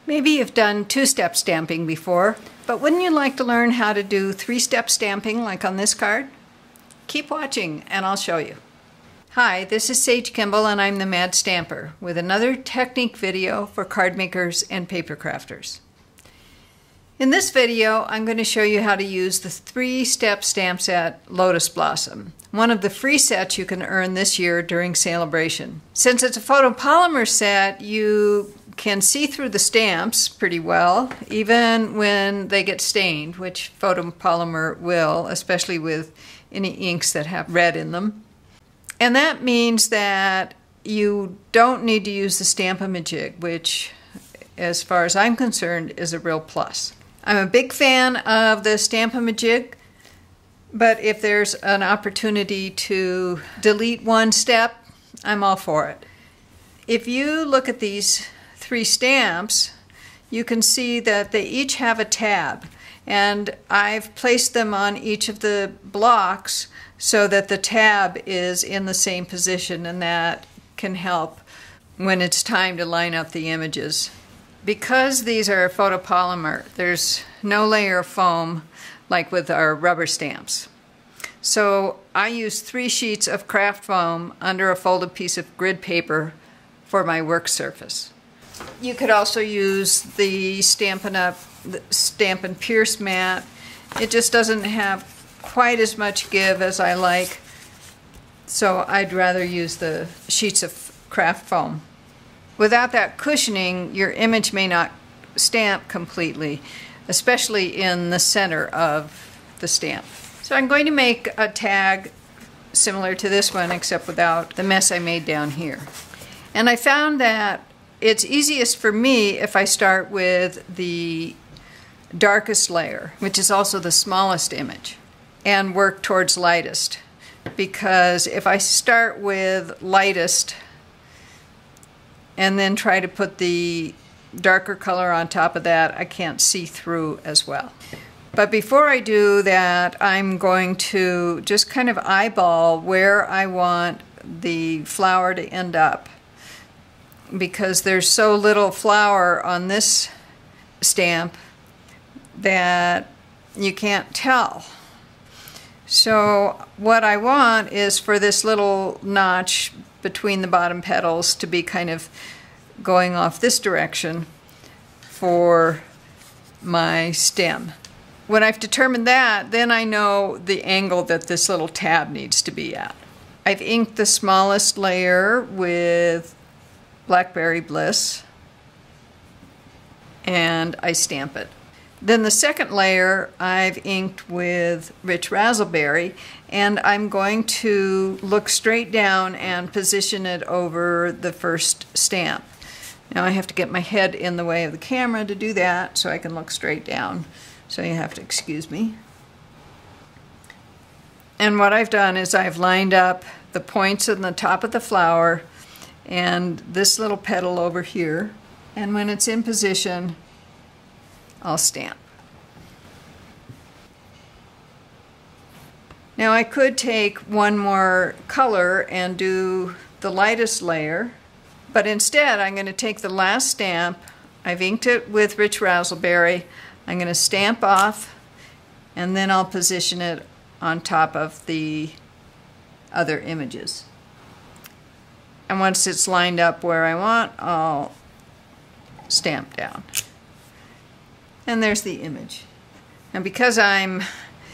Maybe you've done two-step stamping before, but wouldn't you like to learn how to do three-step stamping like on this card? Keep watching and I'll show you. Hi, this is Sage Kimball and I'm the Mad Stamper with another technique video for card makers and paper crafters. In this video, I'm going to show you how to use the three-step stamp set Lotus Blossom, one of the free sets you can earn this year during Sale-a-Bration. Since it's a photopolymer set, you can see through the stamps pretty well, even when they get stained, which photopolymer will, especially with any inks that have red in them. And that means that you don't need to use the Stamp-a-ma-jig, which, as far as I'm concerned, is a real plus. I'm a big fan of the Stamp-a-ma-jig, but if there's an opportunity to delete one step, I'm all for it. If you look at these three stamps, you can see that they each have a tab, and I've placed them on each of the blocks so that the tab is in the same position, and that can help when it's time to line up the images. Because these are photopolymer, there's no layer of foam like with our rubber stamps. So I use 3 sheets of craft foam under a folded piece of grid paper for my work surface. You could also use the Stampin' Up! Stamp and Pierce mat. It just doesn't have quite as much give as I like, so I'd rather use the sheets of craft foam. Without that cushioning, your image may not stamp completely, especially in the center of the stamp. So I'm going to make a tag similar to this one, except without the mess I made down here. And I found that it's easiest for me if I start with the darkest layer, which is also the smallest image, and work towards lightest. Because if I start with lightest and then try to put the darker color on top of that, I can't see through as well. But before I do that, I'm going to just kind of eyeball where I want the flower to end up, because there's so little flower on this stamp that you can't tell. So what I want is for this little notch between the bottom petals to be kind of going off this direction for my stem. When I've determined that, then I know the angle that this little tab needs to be at. I've inked the smallest layer with Blackberry Bliss, and I stamp it. Then the second layer I've inked with Rich Razzleberry, and I'm going to look straight down and position it over the first stamp. Now I have to get my head in the way of the camera to do that so I can look straight down, so you have to excuse me. And what I've done is I've lined up the points on the top of the flower and this little petal over here, and when it's in position, I'll stamp. Now I could take one more color and do the lightest layer, but instead I'm going to take the last stamp. I've inked it with Rich Razzleberry. I'm going to stamp off, and then I'll position it on top of the other images. And once it's lined up where I want, I'll stamp down. And there's the image. And because I'm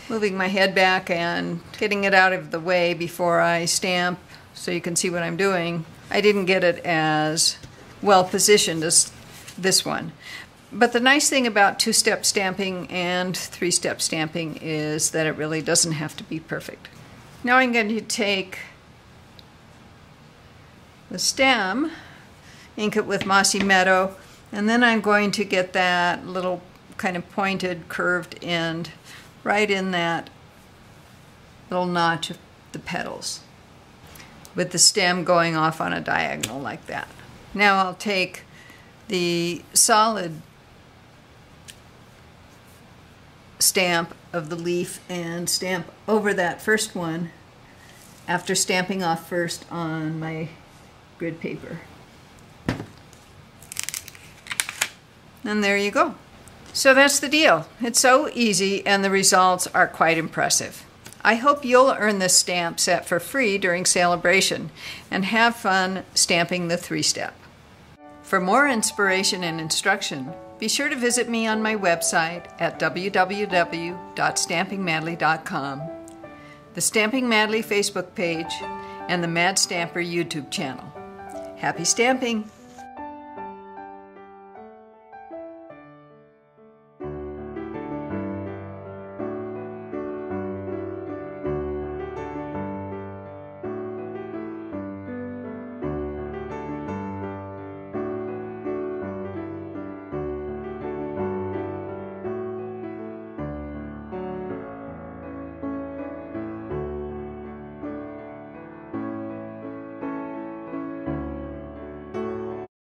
moving my head back and getting it out of the way before I stamp so you can see what I'm doing, I didn't get it as well positioned as this one. But the nice thing about two-step stamping and three-step stamping is that it really doesn't have to be perfect. Now I'm going to take the stem, ink it with Mossy Meadow, and then I'm going to get that little kind of pointed, curved end right in that little notch of the petals, with the stem going off on a diagonal like that. Now I'll take the solid stamp of the leaf and stamp over that first one after stamping off first on my grid paper. and there you go. So that's the deal. It's so easy and the results are quite impressive. I hope you'll earn this stamp set for free during Sale-a-Bration and have fun stamping the 3-step. For more inspiration and instruction, be sure to visit me on my website at www.stampingmadly.com, the Stamping Madly Facebook page, and the Mad Stamper YouTube channel. Happy stamping!